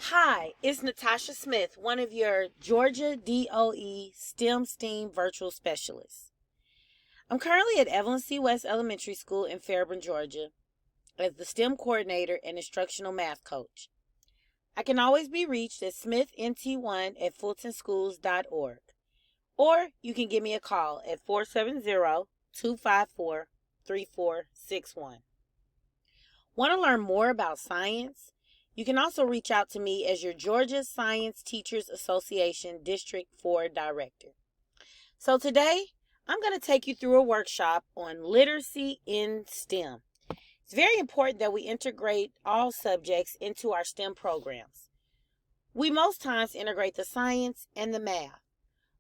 Hi, it's Natasha Smith, one of your Georgia DOE STEM virtual specialists. I'm currently at Evelyn C. West Elementary School in Fairburn, Georgia, as the STEM coordinator and instructional math coach. I can always be reached at smithnt1@fultonschools.org, or you can give me a call at 470-254-3461. Want to learn more about science? You can also reach out to me as your Georgia Science Teachers Association District 4 Director. So today, I'm going to take you through a workshop on literacy in STEM. It's very important that we integrate all subjects into our STEM programs. We most times integrate the science and the math.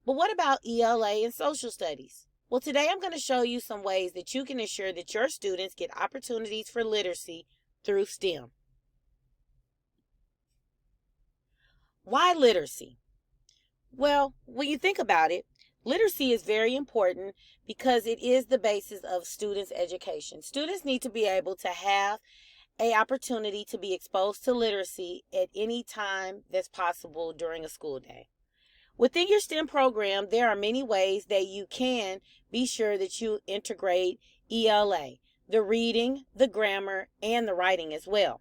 But what about ELA and social studies? Well, today I'm going to show you some ways that you can ensure that your students get opportunities for literacy through STEM. Why literacy? Well, when you think about it, literacy is very important because it is the basis of students' education. Students need to be able to have an opportunity to be exposed to literacy at any time that's possible during a school day. Within your STEM program, there are many ways that you can be sure that you integrate ELA, the reading, the grammar, and the writing as well.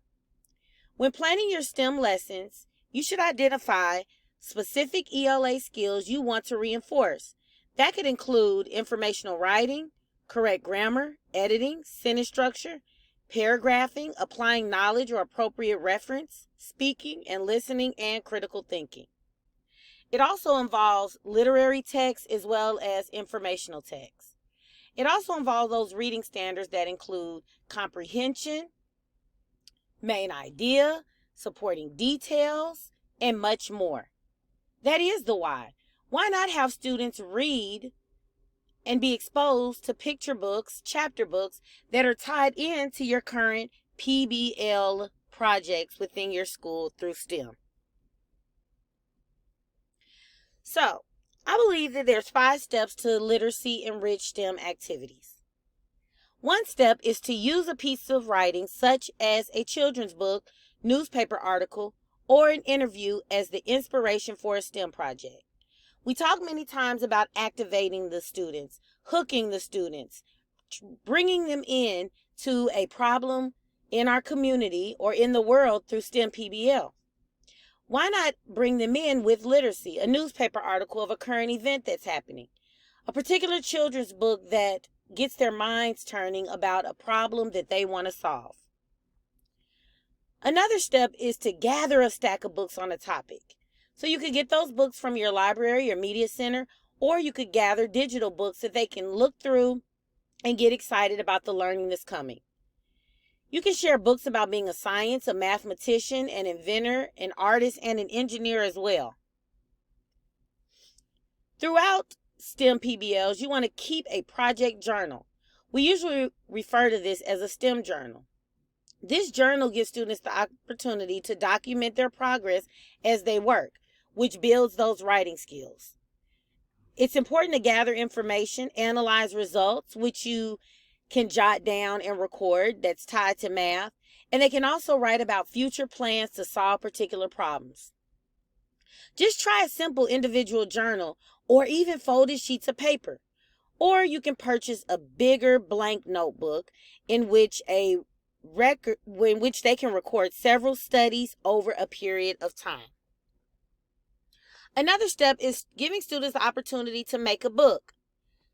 When planning your STEM lessons, you should identify specific ELA skills you want to reinforce. That could include informational writing, correct grammar, editing, sentence structure, paragraphing, applying knowledge or appropriate reference, speaking and listening, and critical thinking. It also involves literary text as well as informational text. It also involves those reading standards that include comprehension, main idea, supporting details, and much more. That is the why. Why not have students read and be exposed to picture books, chapter books that are tied into your current PBL projects within your school through STEM? So, I believe that there's 5 steps to literacy-enriched STEM activities. One step is to use a piece of writing such as a children's book, newspaper article, or an interview as the inspiration for a STEM project. We talk many times about activating the students, hooking the students, bringing them in to a problem in our community or in the world through STEM PBL. Why not bring them in with literacy, a newspaper article of a current event that's happening, a particular children's book that gets their minds turning about a problem that they want to solve. Another step is to gather a stack of books on a topic. So you could get those books from your library or media center, or you could gather digital books that they can look through and get excited about the learning that's coming. You can share books about being a science, a mathematician, an inventor, an artist, and an engineer as well. Throughout STEM PBLs, you want to keep a project journal. We usually refer to this as a STEM journal. This journal gives students the opportunity to document their progress as they work, which builds those writing skills. It's important to gather information, analyze results, which you can jot down and record that's tied to math, and they can also write about future plans to solve particular problems. Just try a simple individual journal or even folded sheets of paper. Or you can purchase a bigger blank notebook in which they can record several studies over a period of time. Another step is giving students the opportunity to make a book.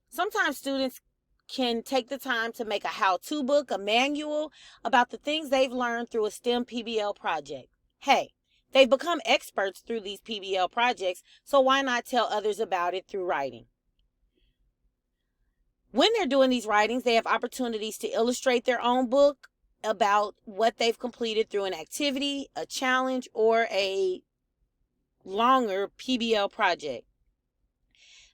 Sometimes students can take the time to make a how-to book, a manual about the things they've learned through a STEM PBL project. Hey, they've become experts through these PBL projects, so why not tell others about it through writing? When they're doing these writings, they have opportunities to illustrate their own book about what they've completed through an activity, a challenge, or a longer PBL project.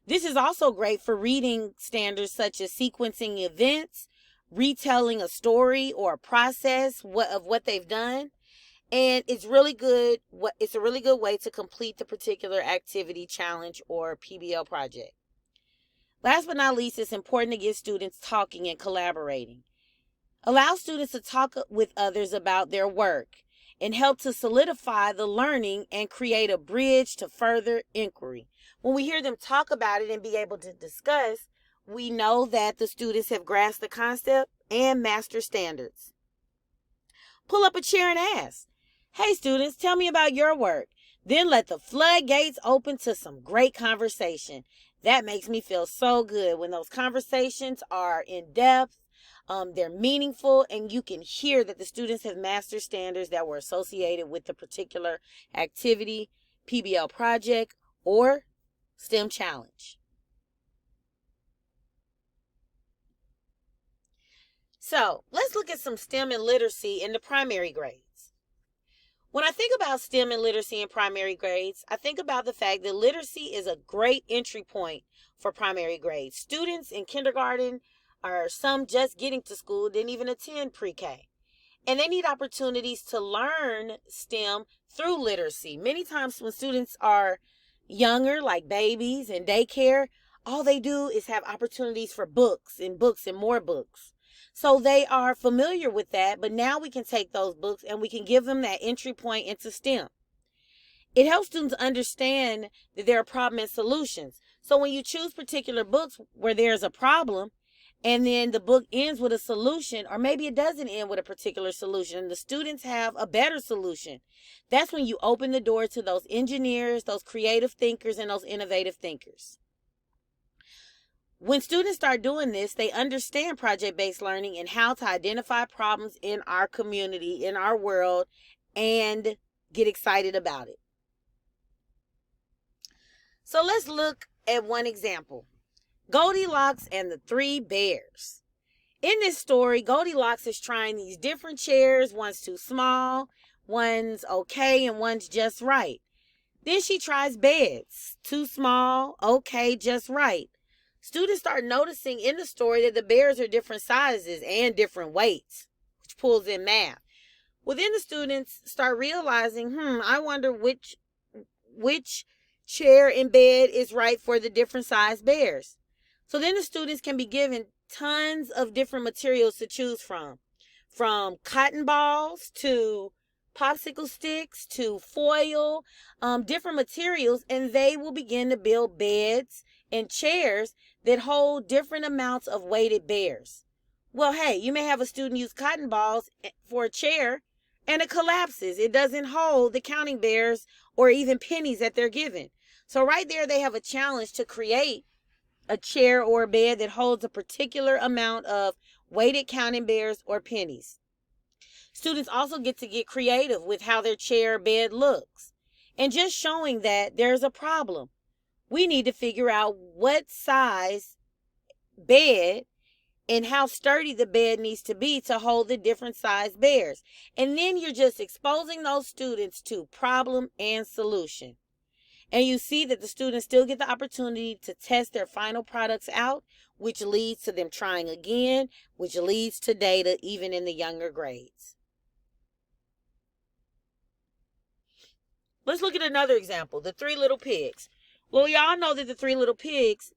This is also great for reading standards such as sequencing events, retelling a story or a process of what they've done, and it's a really good way to complete the particular activity, challenge, or PBL project. Last but not least, it's important to get students talking and collaborating. Allow students to talk with others about their work and help to solidify the learning and create a bridge to further inquiry. When we hear them talk about it and be able to discuss, we know that the students have grasped the concept and master standards. Pull up a chair and ask, "Hey students, tell me about your work." Then let the floodgates open to some great conversation. That makes me feel so good when those conversations are in depth, they're meaningful, and you can hear that the students have mastered standards that were associated with the particular activity, PBL project, or STEM challenge. So let's look at some STEM and literacy in the primary grades. When I think about STEM and literacy in primary grades, I think about the fact that literacy is a great entry point for primary grades. Students in kindergarten, or some just getting to school, didn't even attend pre-K. And they need opportunities to learn STEM through literacy. Many times when students are younger, like babies in daycare, all they do is have opportunities for books and more books. So they are familiar with that, but now we can take those books and we can give them that entry point into STEM. It helps students understand that there are problems and solutions. So when you choose particular books where there's a problem, and then the book ends with a solution, or maybe it doesn't end with a particular solution, the students have a better solution. That's when you open the door to those engineers, those creative thinkers, and those innovative thinkers. When students start doing this, they understand project-based learning and how to identify problems in our community, in our world, and get excited about it. So let's look at one example. Goldilocks and the Three Bears. In this story, Goldilocks is trying these different chairs. One's too small, one's okay, and one's just right. Then she tries beds. Too small, okay, just right. Students start noticing in the story that the bears are different sizes and different weights, which pulls in math. Well, then the students start realizing, I wonder which chair and bed is right for the different size bears. So then the students can be given tons of different materials to choose from cotton balls to popsicle sticks to foil, different materials, and they will begin to build beds and chairs that hold different amounts of weighted bears. Well, hey, you may have a student use cotton balls for a chair and it collapses. It doesn't hold the counting bears or even pennies that they're given. So right there, they have a challenge to create a chair or a bed that holds a particular amount of weighted counting bears or pennies. Students also get to get creative with how their chair or bed looks, and just showing that there's a problem. We need to figure out what size bed and how sturdy the bed needs to be to hold the different size bears. And then you're just exposing those students to problem and solution. And you see that the students still get the opportunity to test their final products out, which leads to them trying again, which leads to data even in the younger grades. Let's look at another example, the Three Little Pigs. Well, y'all know that the Three Little Pigs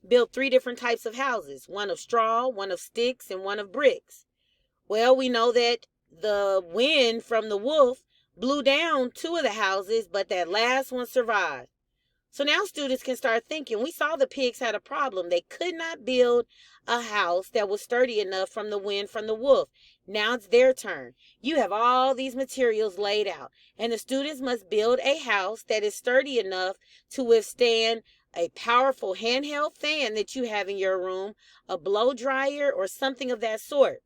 built 3 different types of houses, one of straw, one of sticks, and one of bricks. Well, we know that the wind from the wolf blew down 2 of the houses, but that last one survived. So now students can start thinking, we saw the pigs had a problem. They could not build a house that was sturdy enough from the wind from the wolf. Now it's their turn. You have all these materials laid out, and the students must build a house that is sturdy enough to withstand a powerful handheld fan that you have in your room, a blow dryer, or something of that sort.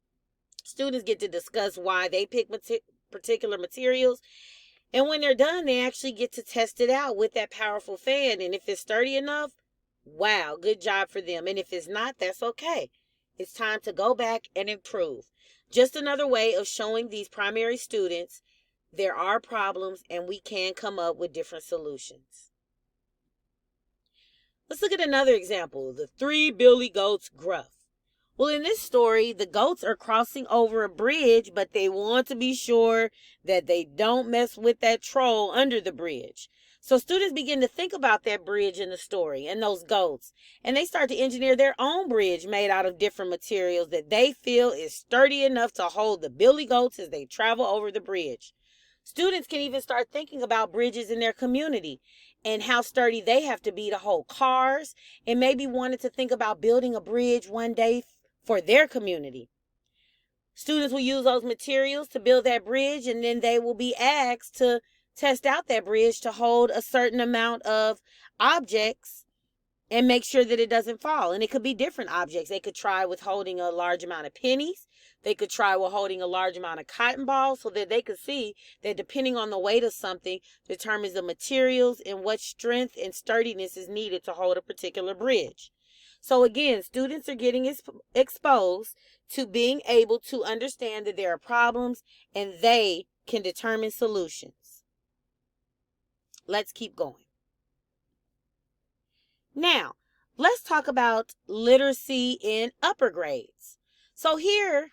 Students get to discuss why they pick particular materials. And when they're done, they actually get to test it out with that powerful fan. And if it's sturdy enough, wow, good job for them. And if it's not, that's okay. It's time to go back and improve. Just another way of showing these primary students there are problems and we can come up with different solutions. Let's look at another example, the 3 billy goats gruff. Well, in this story, the goats are crossing over a bridge, but they want to be sure that they don't mess with that troll under the bridge. So students begin to think about that bridge in the story and those goats, and they start to engineer their own bridge made out of different materials that they feel is sturdy enough to hold the billy goats as they travel over the bridge. Students can even start thinking about bridges in their community and how sturdy they have to be to hold cars, and maybe wanted to think about building a bridge one day for their community. Students will use those materials to build that bridge, and then they will be asked to test out that bridge to hold a certain amount of objects and make sure that it doesn't fall. And it could be different objects. They could try with holding a large amount of pennies. They could try with holding a large amount of cotton balls, so that they could see that depending on the weight of something determines the materials and what strength and sturdiness is needed to hold a particular bridge. So again, students are getting exposed to being able to understand that there are problems and they can determine solutions. Let's keep going. Now, let's talk about literacy in upper grades. So here,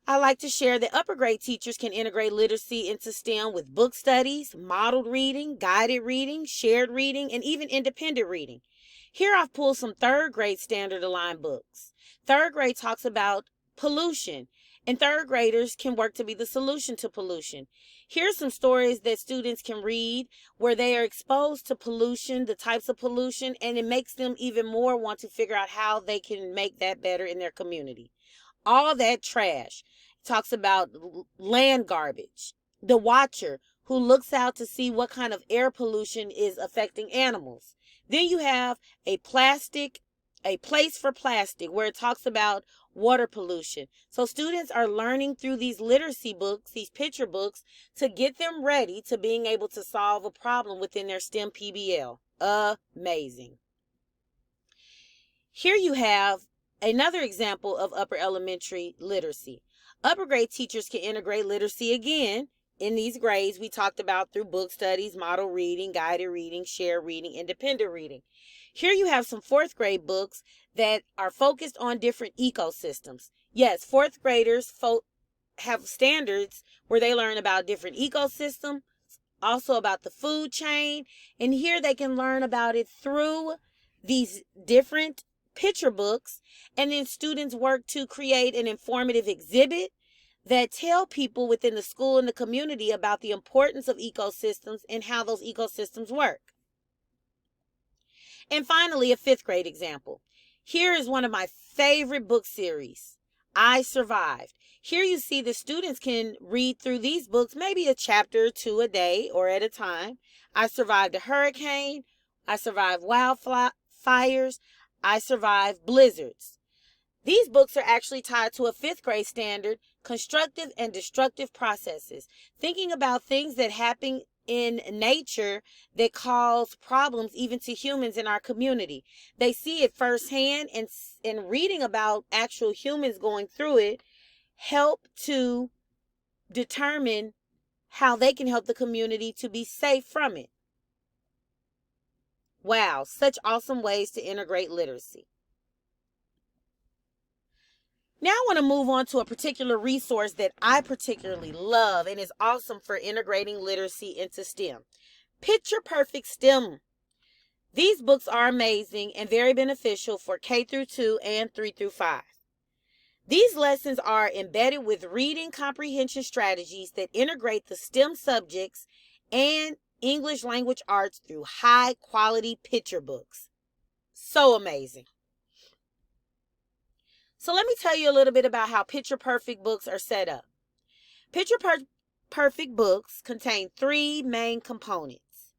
I like to share that upper grade teachers can integrate literacy into STEM with book studies, modeled reading, guided reading, shared reading, and even independent reading. Here I've pulled some third grade standard aligned books. Third grade talks about pollution, and third graders can work to be the solution to pollution. Here's some stories that students can read where they are exposed to pollution, the types of pollution, and it makes them even more want to figure out how they can make that better in their community. All That Trash talks about land garbage. The Watcher, who looks out to see what kind of air pollution is affecting animals. Then you have A Place for Plastic, where it talks about water pollution. So students are learning through these literacy books, these picture books, to get them ready to being able to solve a problem within their STEM PBL. Amazing. Here you have another example of upper elementary literacy. Upper grade teachers can integrate literacy again in these grades we talked about through book studies, model reading, guided reading, shared reading, independent reading. Here you have some fourth grade books that are focused on different ecosystems. Yes, fourth graders have standards where they learn about different ecosystems, also about the food chain, and here they can learn about it through these different picture books, and then students work to create an informative exhibit that tell people within the school and the community about the importance of ecosystems and how those ecosystems work. And finally, a fifth grade example. Here is one of my favorite book series, I Survived. Here you see the students can read through these books, maybe a chapter or two a day or at a time. I survived a hurricane. I survived wildfires. I survived blizzards. These books are actually tied to a fifth grade standard, constructive and destructive processes, thinking about things that happen in nature that cause problems even to humans in our community. They see it firsthand, and reading about actual humans going through it help to determine how they can help the community to be safe from it. Wow, such awesome ways to integrate literacy. Now I want to move on to a particular resource that I particularly love and is awesome for integrating literacy into STEM. Picture Perfect STEM. These books are amazing and very beneficial for K through 2 and 3 through 5. These lessons are embedded with reading comprehension strategies that integrate the STEM subjects and English language arts through high quality picture books. So amazing. So let me tell you a little bit about how Picture Perfect books are set up. Picture Perfect books contain 3 main components: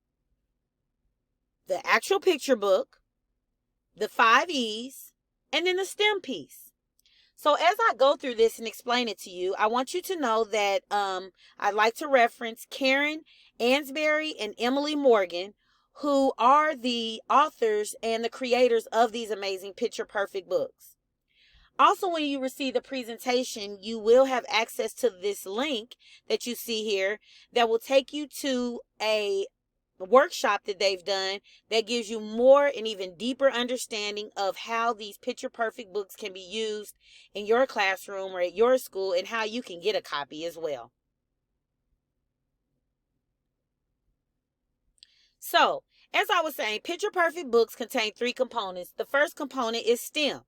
the actual picture book, the 5 E's, and then the STEM piece. So as I go through this and explain it to you, I want you to know that I'd like to reference Karen Ansberry and Emily Morgan, who are the authors and the creators of these amazing Picture Perfect books. Also, when you receive the presentation, you will have access to this link that you see here that will take you to a workshop that they've done that gives you more and even deeper understanding of how these Picture Perfect books can be used in your classroom or at your school, and how you can get a copy as well. So, as I was saying, Picture Perfect books contain 3 components. The first component is STEM.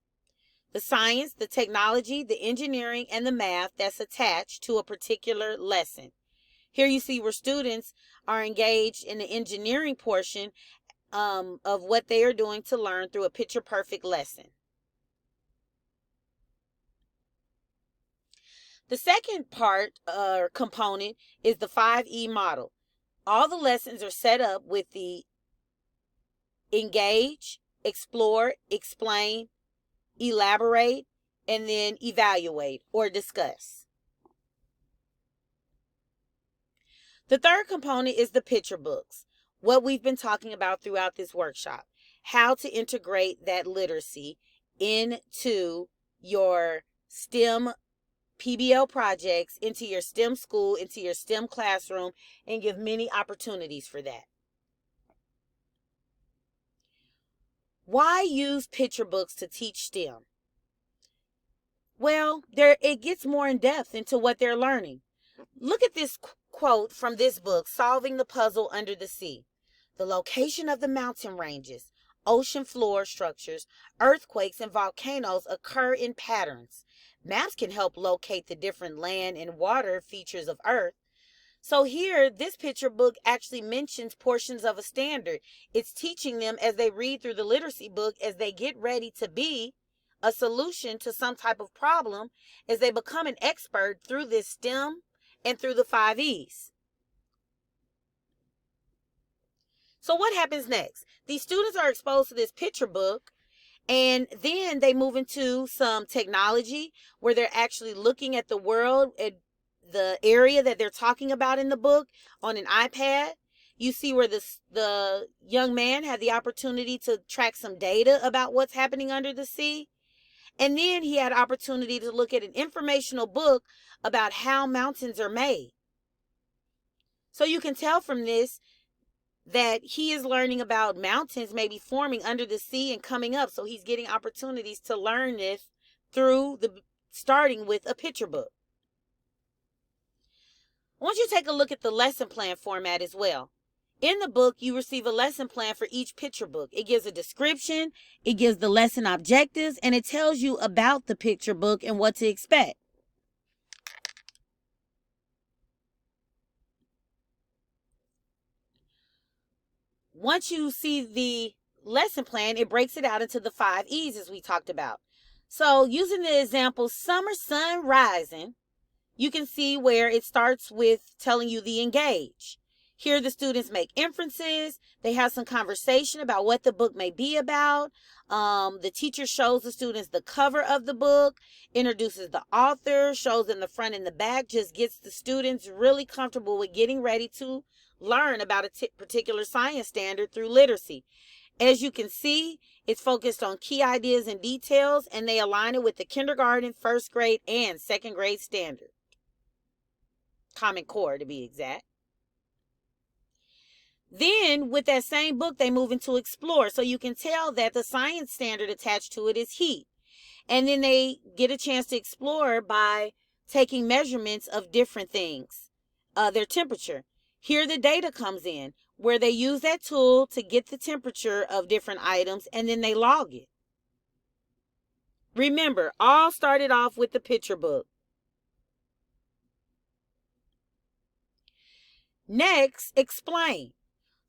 The science, the technology, the engineering, and the math that's attached to a particular lesson. Here you see where students are engaged in the engineering portion of what they are doing to learn through a picture perfect lesson. The second part or component is the 5E model. All the lessons are set up with the engage, explore, explain, elaborate, and then evaluate or discuss. The third component is the picture books, what we've been talking about throughout this workshop, how to integrate that literacy into your STEM PBL projects, into your STEM school, into your STEM classroom, and give many opportunities for that. Why use picture books to teach STEM? Well, it gets more in depth into what they're learning. Look at this quote from this book, Solving the Puzzle Under the Sea. The location of the mountain ranges, ocean floor structures, earthquakes, and volcanoes occur in patterns. Maps can help locate the different land and water features of Earth. So here, this picture book actually mentions portions of a standard. It's teaching them as they read through the literacy book, as they get ready to be a solution to some type of problem, as they become an expert through this STEM and through the 5Es. So what happens next? These students are exposed to this picture book, and then they move into some technology where they're actually looking at the world, at the area that they're talking about in the book on an iPad. You see where the young man had the opportunity to track some data about what's happening under the sea. And then he had opportunity to look at an informational book about how mountains are made. So you can tell from this that he is learning about mountains maybe forming under the sea and coming up. So he's getting opportunities to learn this through starting with a picture book. I want you to take a look at the lesson plan format as well. In the book, you receive a lesson plan for each picture book. It gives a description, it gives the lesson objectives, and it tells you about the picture book and what to expect. Once you see the lesson plan, it breaks it out into the 5Es as we talked about. So using the example, summer sun rising, you can see where it starts with telling you the engage. Here the students make inferences. They have some conversation about what the book may be about. The teacher shows the students the cover of the book, introduces the author, shows them the front and the back, just gets the students really comfortable with getting ready to learn about a particular science standard through literacy. As you can see, it's focused on key ideas and details, and they align it with the kindergarten, first grade, and second grade standard. Common Core, to be exact. Then, with that same book, they move into Explore. So you can tell that the science standard attached to it is heat. And then they get a chance to explore by taking measurements of different things, their temperature. Here the data comes in, where they use that tool to get the temperature of different items, and then they log it. Remember, all started off with the picture book. Next, explain.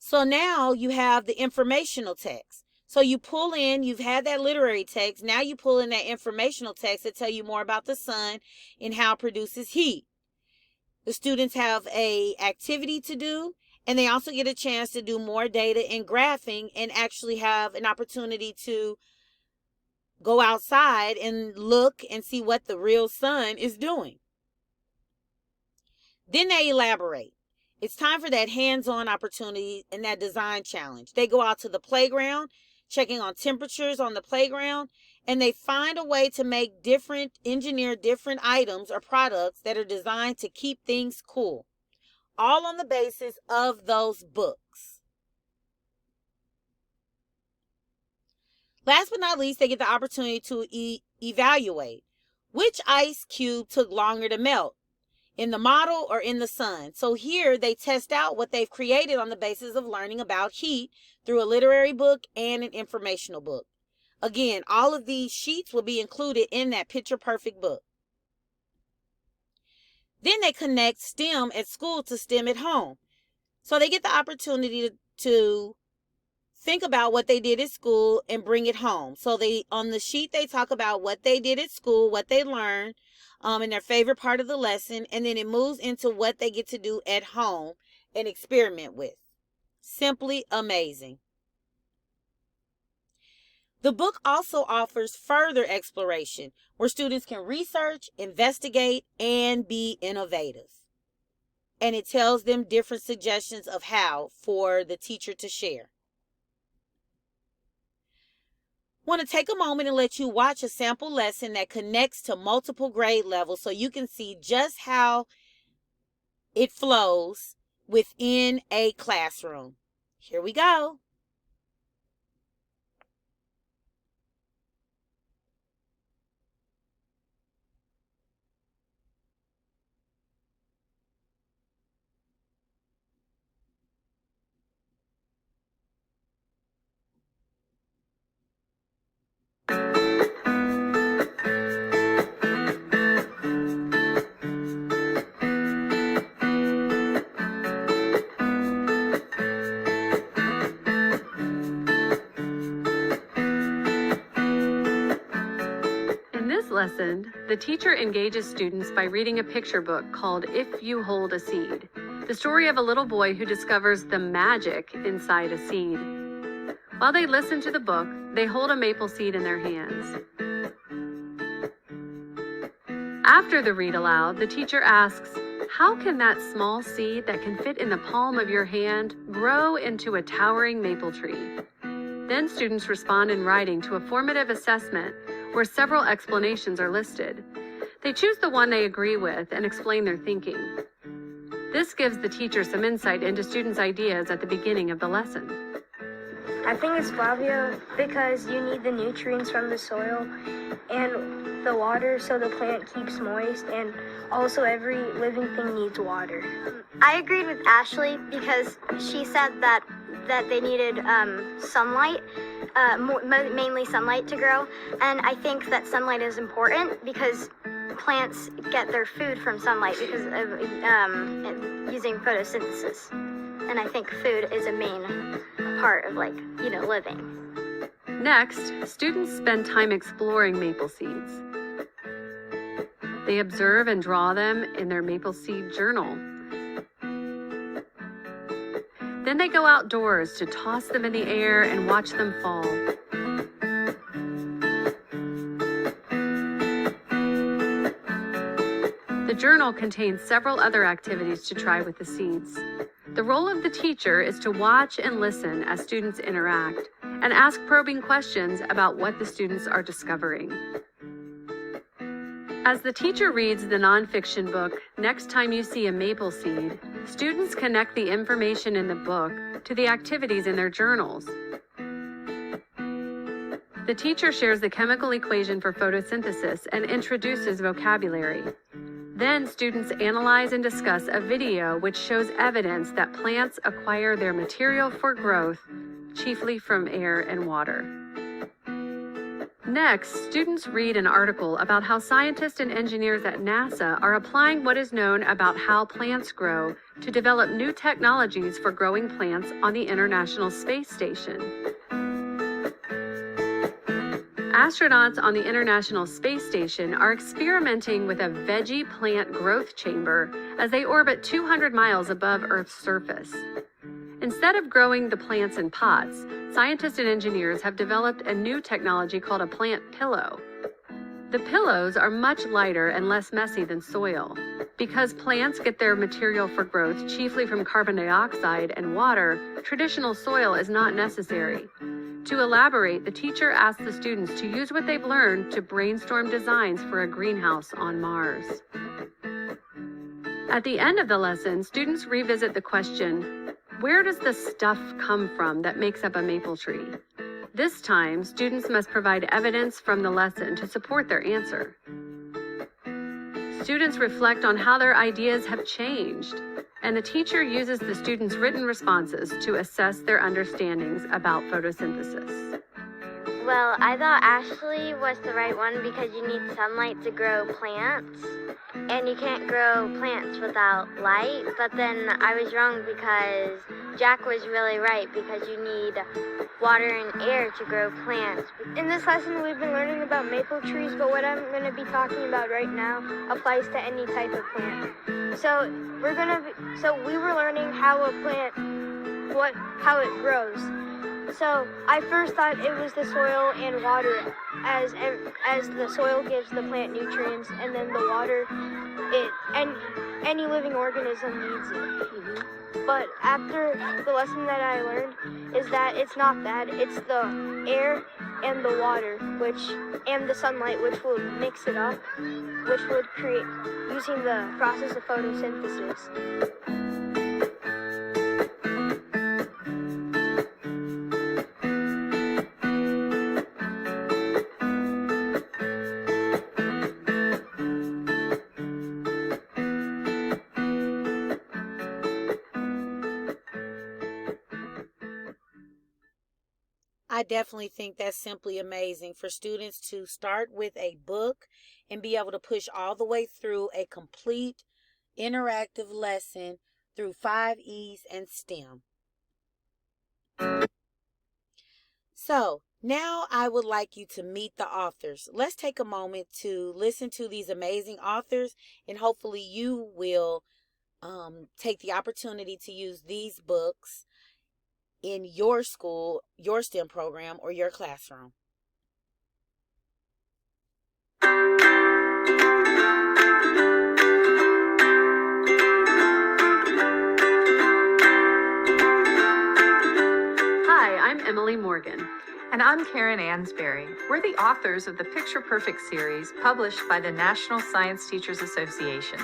So now you have the informational text. So you pull in, you've had that literary text, now you pull in that informational text to tell you more about the sun and how it produces heat. The students have an activity to do, and they also get a chance to do more data and graphing and actually have an opportunity to go outside and look and see what the real sun is doing. Then they elaborate. It's time for that hands-on opportunity and that design challenge. They go out to the playground, checking on temperatures on the playground, and they find a way to engineer different items or products that are designed to keep things cool, all on the basis of those books. Last but not least, they get the opportunity to evaluate which ice cube took longer to melt, in the model or in the sun. So here they test out what they've created on the basis of learning about heat through a literary book and an informational book. Again, all of these sheets will be included in that picture perfect book. Then they connect STEM at school to STEM at home. So they get the opportunity to think about what they did at school and bring it home. So they, on the sheet, they talk about what they did at school, what they learned, and their favorite part of the lesson, and then it moves into what they get to do at home and experiment with. Simply amazing. The book also offers further exploration where students can research, investigate, and be innovative. And it tells them different suggestions of how for the teacher to share. Want to take a moment and let you watch a sample lesson that connects to multiple grade levels so you can see just how it flows within a classroom. Here we go. Lesson, the teacher engages students by reading a picture book called If You Hold a Seed, the story of a little boy who discovers the magic inside a seed. While they listen to the book, they hold a maple seed in their hands. After the read aloud, the teacher asks, how can that small seed that can fit in the palm of your hand grow into a towering maple tree? Then students respond in writing to a formative assessment where several explanations are listed. They choose the one they agree with and explain their thinking. This gives the teacher some insight into students' ideas at the beginning of the lesson. I think it's Flavia because you need the nutrients from the soil and the water so the plant keeps moist, and also every living thing needs water. I agreed with Ashley because she said that they needed sunlight, mainly sunlight to grow. And I think that sunlight is important because plants get their food from sunlight because of using photosynthesis. And I think food is a main part of living. Next, students spend time exploring maple seeds. They observe and draw them in their maple seed journal. Then they go outdoors to toss them in the air and watch them fall. The journal contains several other activities to try with the seeds. The role of the teacher is to watch and listen as students interact and ask probing questions about what the students are discovering. As the teacher reads the nonfiction book, Next Time You See a Maple Seed, students connect the information in the book to the activities in their journals. The teacher shares the chemical equation for photosynthesis and introduces vocabulary. Then students analyze and discuss a video which shows evidence that plants acquire their material for growth, chiefly from air and water. Next, students read an article about how scientists and engineers at NASA are applying what is known about how plants grow to develop new technologies for growing plants on the International Space Station. Astronauts on the International Space Station are experimenting with a veggie plant growth chamber as they orbit 200 miles above Earth's surface. Instead of growing the plants in pots, scientists and engineers have developed a new technology called a plant pillow. The pillows are much lighter and less messy than soil. Because plants get their material for growth chiefly from carbon dioxide and water, traditional soil is not necessary. To elaborate, the teacher asks the students to use what they've learned to brainstorm designs for a greenhouse on Mars. At the end of the lesson, students revisit the question, where does the stuff come from that makes up a maple tree? This time, students must provide evidence from the lesson to support their answer. Students reflect on how their ideas have changed, and the teacher uses the students' written responses to assess their understandings about photosynthesis. Well, I thought Ashley was the right one because you need sunlight to grow plants, and you can't grow plants without light. But then I was wrong because Jack was really right because you need water and air to grow plants. In this lesson, we've been learning about maple trees, but what I'm going to be talking about right now applies to any type of plant. So we were learning how a plant, how it grows. So I first thought it was the soil and water, as the soil gives the plant nutrients, and then the water, any living organism needs it. But after the lesson that I learned is that it's not that, it's the air and the water, and the sunlight, which will mix it up, which would create, using the process of photosynthesis. I definitely think that's simply amazing for students to start with a book and be able to push all the way through a complete interactive lesson through 5 E's and STEM. So now I would like you to meet the authors. Let's take a moment to listen to these amazing authors, and hopefully you will take the opportunity to use these books in your school, your STEM program, or your classroom. Hi, I'm Emily Morgan. And I'm Karen Ansberry. We're the authors of the Picture Perfect series published by the National Science Teachers Association.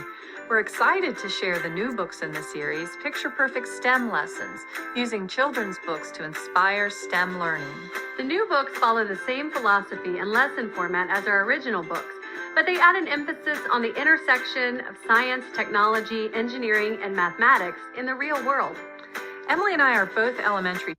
We're excited to share the new books in the series, Picture Perfect STEM Lessons, using children's books to inspire STEM learning. The new books follow the same philosophy and lesson format as our original books, but they add an emphasis on the intersection of science, technology, engineering, and mathematics in the real world. Emily and I are both elementary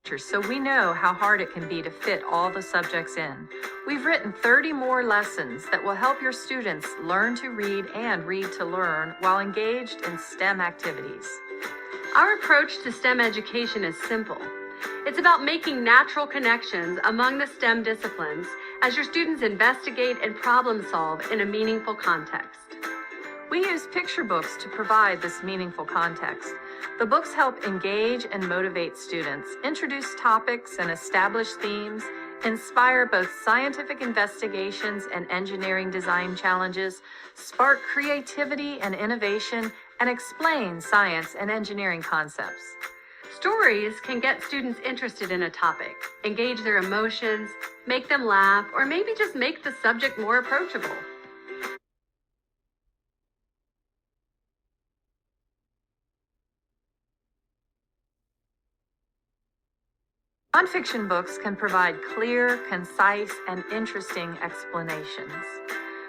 teachers, so we know how hard it can be to fit all the subjects in. We've written 30 more lessons that will help your students learn to read and read to learn while engaged in STEM activities. Our approach to STEM education is simple. It's about making natural connections among the STEM disciplines as your students investigate and problem solve in a meaningful context. We use picture books to provide this meaningful context. The books help engage and motivate students, introduce topics and establish themes, inspire both scientific investigations and engineering design challenges, spark creativity and innovation, and explain science and engineering concepts. Stories can get students interested in a topic, engage their emotions, make them laugh, or maybe just make the subject more approachable. Nonfiction books can provide clear, concise, and interesting explanations.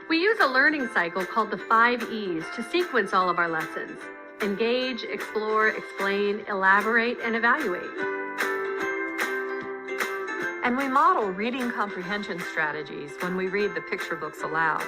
We use a learning cycle called the 5 E's to sequence all of our lessons: engage, explore, explain, elaborate, and evaluate. And we model reading comprehension strategies when we read the picture books aloud.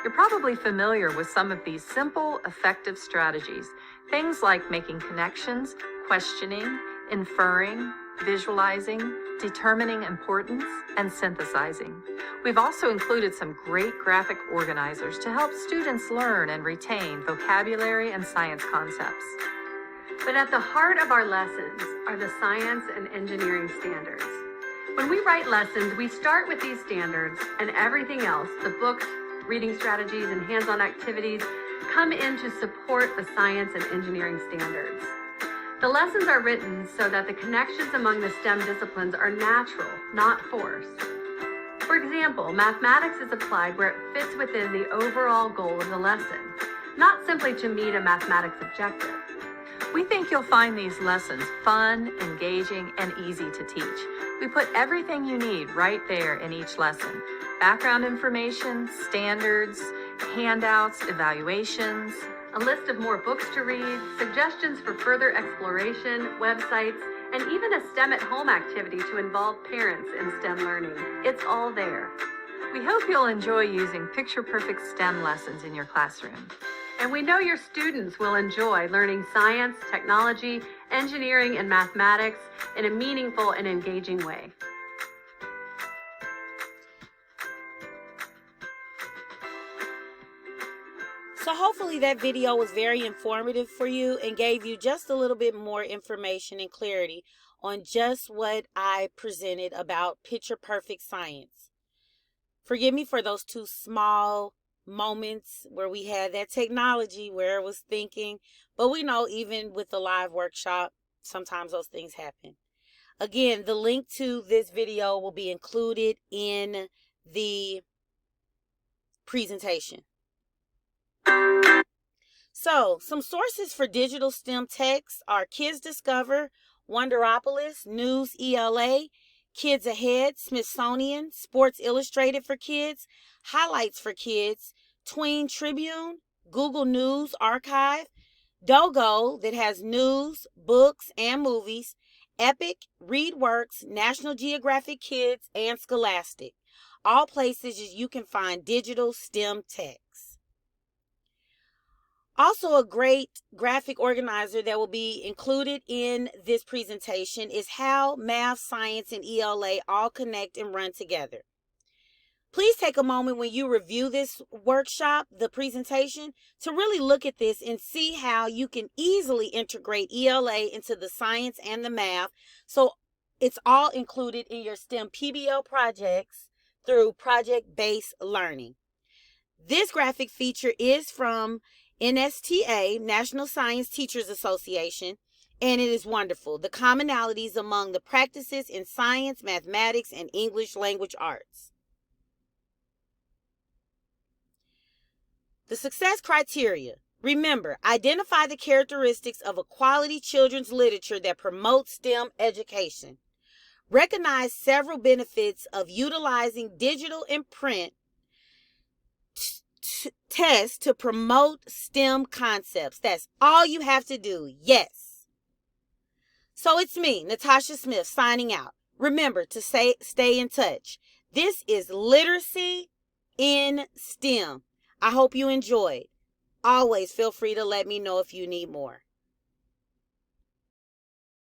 You're probably familiar with some of these simple, effective strategies. Things like making connections, questioning, inferring, visualizing, determining importance, and synthesizing. We've also included some great graphic organizers to help students learn and retain vocabulary and science concepts. But at the heart of our lessons are the science and engineering standards. When we write lessons, we start with these standards, and everything else, the books, reading strategies, and hands-on activities, come in to support the science and engineering standards. The lessons are written so that the connections among the STEM disciplines are natural, not forced. For example, mathematics is applied where it fits within the overall goal of the lesson, not simply to meet a mathematics objective. We think you'll find these lessons fun, engaging, and easy to teach. We put everything you need right there in each lesson: background information, standards, handouts, evaluations, a list of more books to read, suggestions for further exploration, websites, and even a STEM at home activity to involve parents in STEM learning. It's all there. We hope you'll enjoy using picture-perfect STEM lessons in your classroom. And we know your students will enjoy learning science, technology, engineering, and mathematics in a meaningful and engaging way. So hopefully that video was very informative for you and gave you just a little bit more information and clarity on just what I presented about picture perfect science. Forgive me for those two small moments where we had that technology where it was thinking, but we know even with the live workshop, sometimes those things happen. Again, the link to this video will be included in the presentation. So, some sources for digital STEM texts are Kids Discover, Wonderopolis, News ELA, Kids Ahead, Smithsonian, Sports Illustrated for Kids, Highlights for Kids, Tween Tribune, Google News Archive, Dogo that has news, books, and movies, Epic, ReadWorks, National Geographic Kids, and Scholastic. All places you can find digital STEM texts. Also, a great graphic organizer that will be included in this presentation is how math, science, and ELA all connect and run together. Please take a moment when you review this workshop, the presentation, to really look at this and see how you can easily integrate ELA into the science and the math. So it's all included in your STEM PBL projects through project-based learning. This graphic feature is from NSTA, National Science Teachers Association, and it is wonderful. The commonalities among the practices in science, mathematics, and English language arts. The success criteria. Remember, identify the characteristics of a quality children's literature that promotes STEM education. Recognize several benefits of utilizing digital and print tests to promote STEM concepts. That's all you have to do. Yes. So it's me, Natasha Smith, signing out. Remember to stay in touch. This is Literacy in STEM. I hope you enjoyed. Always feel free to let me know if you need more.